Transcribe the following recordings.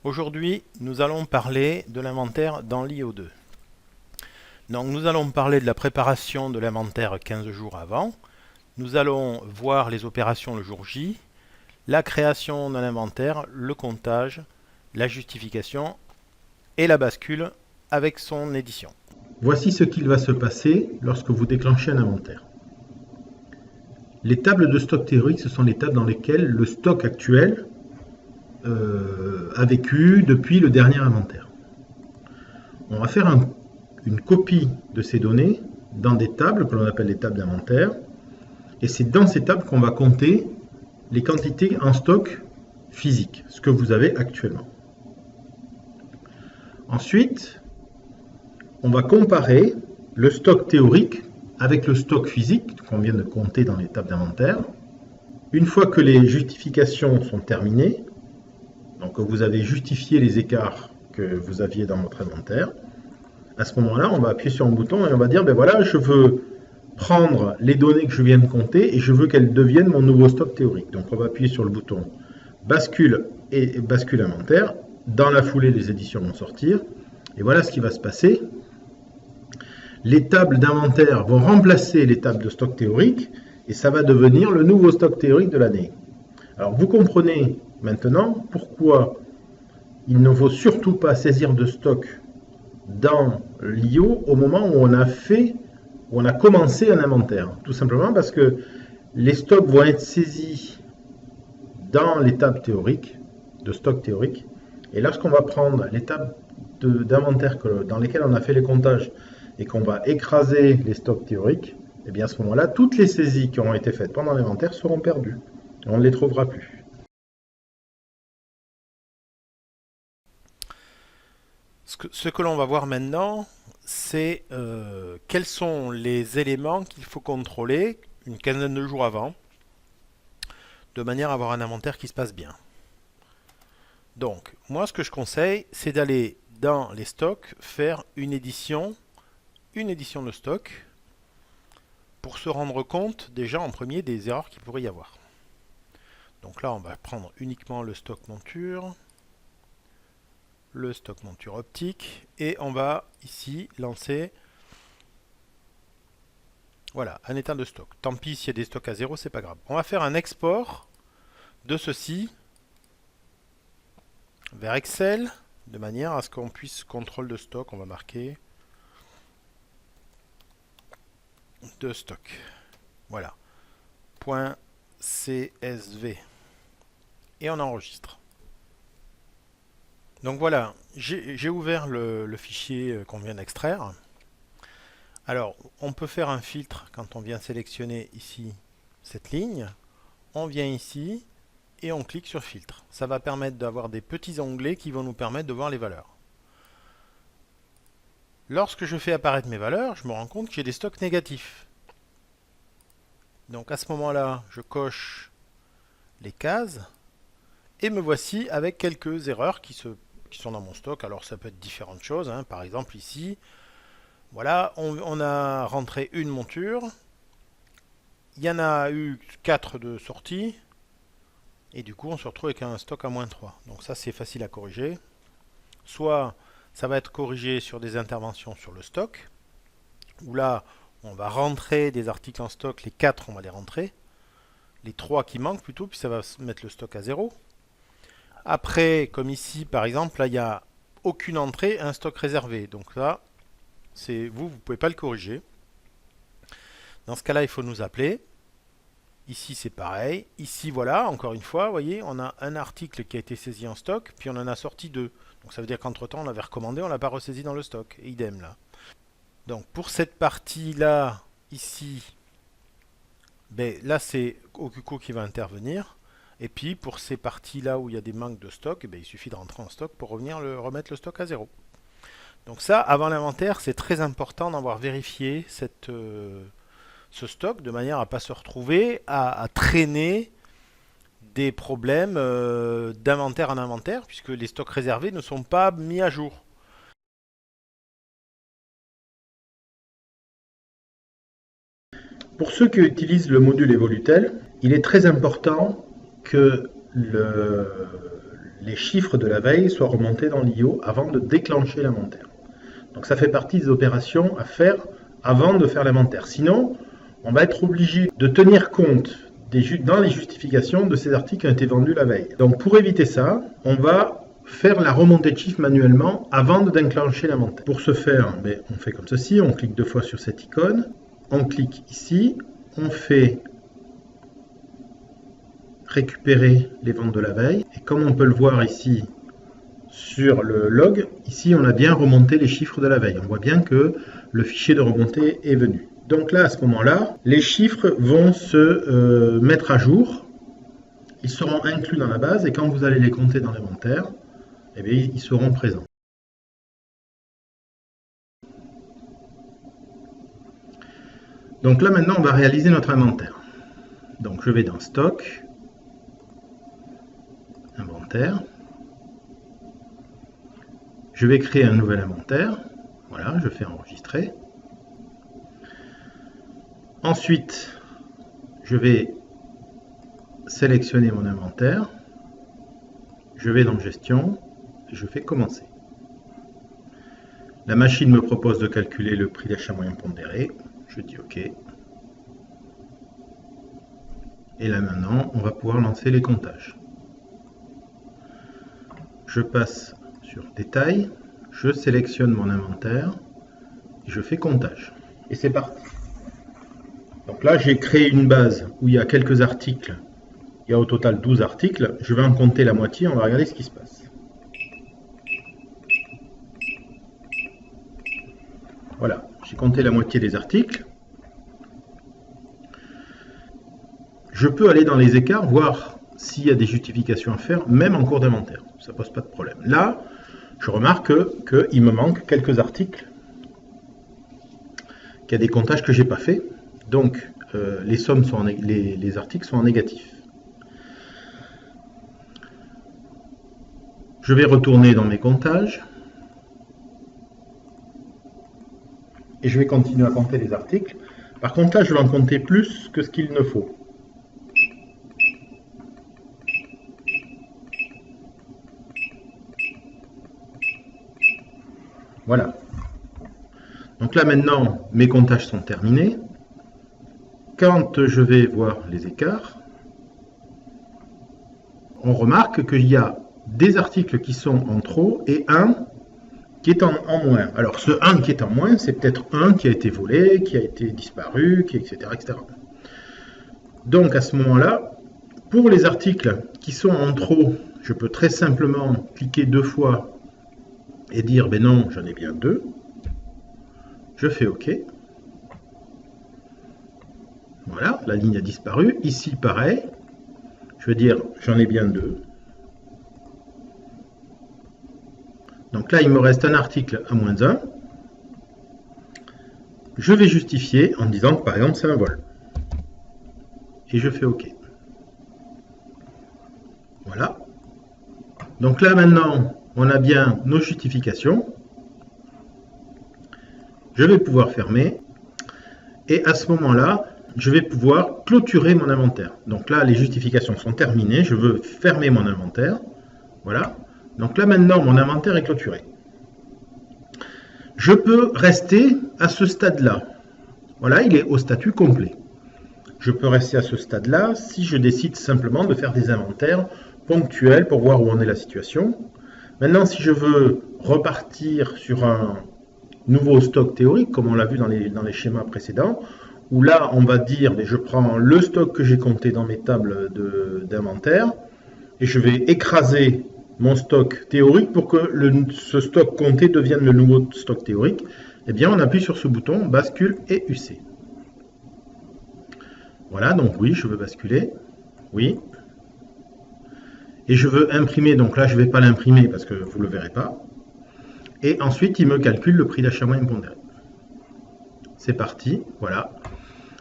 Aujourd'hui, nous allons parler de l'inventaire dans l'IO2. Donc, nous allons parler de la préparation de l'inventaire 15 jours avant. Nous allons voir les opérations le jour J, la création d'un inventaire, le comptage, la justification et la bascule avec son édition. Voici ce qu'il va se passer lorsque vous déclenchez un inventaire. Les tables de stock théorique, ce sont les tables dans lesquelles le stock actuel a vécu depuis le dernier inventaire. On va faire une copie de ces données dans des tables que l'on appelle les tables d'inventaire. Et c'est dans ces tables qu'on va compter les quantités en stock physique, ce que vous avez actuellement. Ensuite, on va comparer le stock théorique avec le stock physique qu'on vient de compter dans les tables d'inventaire. Une fois que les justifications sont terminées, donc que vous avez justifié les écarts que vous aviez dans votre inventaire, à ce moment-là, on va appuyer sur un bouton et on va dire, ben voilà, je veux prendre les données que je viens de compter et je veux qu'elles deviennent mon nouveau stock théorique. Donc on va appuyer sur le bouton bascule et bascule inventaire. Dans la foulée, les éditions vont sortir. Et voilà ce qui va se passer. Les tables d'inventaire vont remplacer les tables de stock théorique et ça va devenir le nouveau stock théorique de l'année. Alors vous comprenez maintenant pourquoi il ne faut surtout pas saisir de stock dans l'IO au moment où on a commencé un inventaire. Tout simplement parce que les stocks vont être saisis dans les tables théoriques, de stock théorique. Et lorsqu'on va prendre les tables d'inventaire dans lesquelles on a fait les comptages et qu'on va écraser les stocks théoriques, et bien à ce moment-là, toutes les saisies qui auront été faites pendant l'inventaire seront perdues. Et on ne les trouvera plus. Ce que l'on va voir maintenant, c'est quels sont les éléments qu'il faut contrôler une quinzaine de jours avant, de manière à avoir un inventaire qui se passe bien. Donc, moi, ce que je conseille, c'est d'aller dans les stocks, faire une édition de stock, pour se rendre compte déjà en premier des erreurs qu'il pourrait y avoir. Donc là, on va prendre uniquement le stock monture, le stock monture optique, et on va ici lancer voilà, un état de stock. Tant pis s'il y a des stocks à zéro, c'est pas grave. On va faire un export de ceci vers Excel, de manière à ce qu'on puisse contrôle de stock. On va marquer de stock. Voilà. .csv. Et on enregistre. Donc voilà, j'ai ouvert le fichier qu'on vient d'extraire. Alors, on peut faire un filtre quand on vient sélectionner ici cette ligne. On vient ici et on clique sur filtre. Ça va permettre d'avoir des petits onglets qui vont nous permettre de voir les valeurs. Lorsque je fais apparaître mes valeurs, je me rends compte que j'ai des stocks négatifs. Donc à ce moment-là, je coche les cases et me voici avec quelques erreurs qui sont dans mon stock. Alors ça peut être différentes choses, hein. Par exemple ici, voilà, on a rentré une monture. Il y en a eu 4 de sortie. Et du coup, on se retrouve avec un stock à -3. Donc ça, c'est facile à corriger. Soit ça va être corrigé sur des interventions sur le stock, où là, on va rentrer des articles en stock. Les 4, on va les rentrer. Les 3 qui manquent plutôt, puis ça va mettre le stock à 0. Après, comme ici, par exemple, là, il n'y a aucune entrée, un stock réservé. Donc là, vous ne pouvez pas le corriger. Dans ce cas-là, il faut nous appeler. Ici, c'est pareil. Ici, voilà, encore une fois, vous voyez, on a un article qui a été saisi en stock, puis on en a sorti 2. Donc ça veut dire qu'entre-temps, on avait recommandé, on ne l'a pas ressaisi dans le stock. Et idem là. Donc pour cette partie-là, ici, ben, là, c'est Okuko qui va intervenir. Et puis pour ces parties-là où il y a des manques de stock, ben, il suffit de rentrer en stock pour remettre le stock à 0. Donc ça, avant l'inventaire, c'est très important d'avoir vérifié ce stock de manière à ne pas se retrouver à traîner des problèmes d'inventaire en inventaire, puisque les stocks réservés ne sont pas mis à jour. Pour ceux qui utilisent le module Evolutel, il est très important que les chiffres de la veille soient remontés dans l'IO avant de déclencher l'inventaire. Donc ça fait partie des opérations à faire avant de faire l'inventaire. Sinon, on va être obligé de tenir compte dans les justifications de ces articles qui ont été vendus la veille. Donc pour éviter ça, on va faire la remontée de chiffres manuellement avant de déclencher l'inventaire. Pour ce faire, on fait comme ceci, on clique 2 fois sur cette icône, on clique ici, on fait récupérer les ventes de la veille, et comme on peut le voir ici sur le log, ici on a bien remonté les chiffres de la veille. On voit bien que le fichier de remontée est venu. Donc là, à ce moment-là, les chiffres vont se mettre à jour, ils seront inclus dans la base, et quand vous allez les compter dans l'inventaire, eh bien, ils seront présents. Donc là maintenant on va réaliser notre inventaire. Donc je vais dans Stock, Inventaire. Je vais créer un nouvel inventaire. Voilà, je fais enregistrer. Ensuite, je vais sélectionner mon inventaire. Je vais dans Gestion et je fais Commencer. La machine me propose de calculer le prix d'achat moyen pondéré. Je dis OK. Et là maintenant, on va pouvoir lancer les comptages. Je passe sur Détail, je sélectionne mon inventaire, et je fais Comptage. Et c'est parti. Donc là, j'ai créé une base où il y a quelques articles. Il y a au total 12 articles. Je vais en compter la moitié, on va regarder ce qui se passe. Voilà, j'ai compté la moitié des articles. Je peux aller dans les écarts, voir s'il y a des justifications à faire, même en cours d'inventaire. Ça ne pose pas de problème. Là, je remarque qu'il me manque quelques articles, qu'il y a des comptages que je n'ai pas fait. Donc, les articles sont en négatif. Je vais retourner dans mes comptages. Et je vais continuer à compter les articles. Par contre, là, je vais en compter plus que ce qu'il ne faut. Voilà. Donc là, maintenant, mes comptages sont terminés. Quand je vais voir les écarts, on remarque qu'il y a des articles qui sont en trop et un qui est en moins. Alors ce 1 qui est en moins, c'est peut-être un qui a été volé, qui a été disparu, etc., etc. Donc à ce moment-là, pour les articles qui sont en trop, je peux très simplement cliquer 2 fois et dire, ben non, j'en ai bien 2. Je fais OK. Voilà, la ligne a disparu. Ici, pareil. Je veux dire, j'en ai bien 2. Donc là, il me reste un article à moins 1. Je vais justifier en disant que, par exemple, c'est un vol. Et je fais OK. Voilà. Donc là, maintenant, on a bien nos justifications. Je vais pouvoir fermer. Et à ce moment-là, je vais pouvoir clôturer mon inventaire. Donc là, les justifications sont terminées. Je veux fermer mon inventaire. Voilà. Donc là, maintenant, mon inventaire est clôturé. Je peux rester à ce stade-là. Voilà, il est au statut complet. Je peux rester à ce stade-là si je décide simplement de faire des inventaires ponctuels pour voir où en est la situation. Maintenant, si je veux repartir sur un nouveau stock théorique, comme on l'a vu dans les schémas précédents, où là, on va dire, je prends le stock que j'ai compté dans mes tables d'inventaire, et je vais écraser mon stock théorique pour que ce stock compté devienne le nouveau stock théorique. Eh bien, on appuie sur ce bouton, bascule et UC. Voilà, donc oui, je veux basculer. Oui. Et je veux imprimer, donc là, je ne vais pas l'imprimer parce que vous ne le verrez pas. Et ensuite, il me calcule le prix d'achat moyen pondéré. C'est parti, voilà.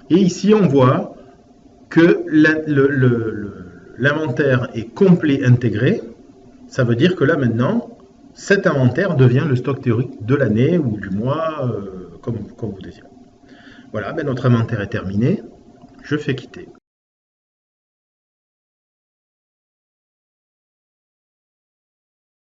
Et ici, on voit que l'inventaire est complet intégré. Ça veut dire que là, maintenant, cet inventaire devient le stock théorique de l'année ou du mois, comme vous désirez. Voilà, ben notre inventaire est terminé. Je fais quitter.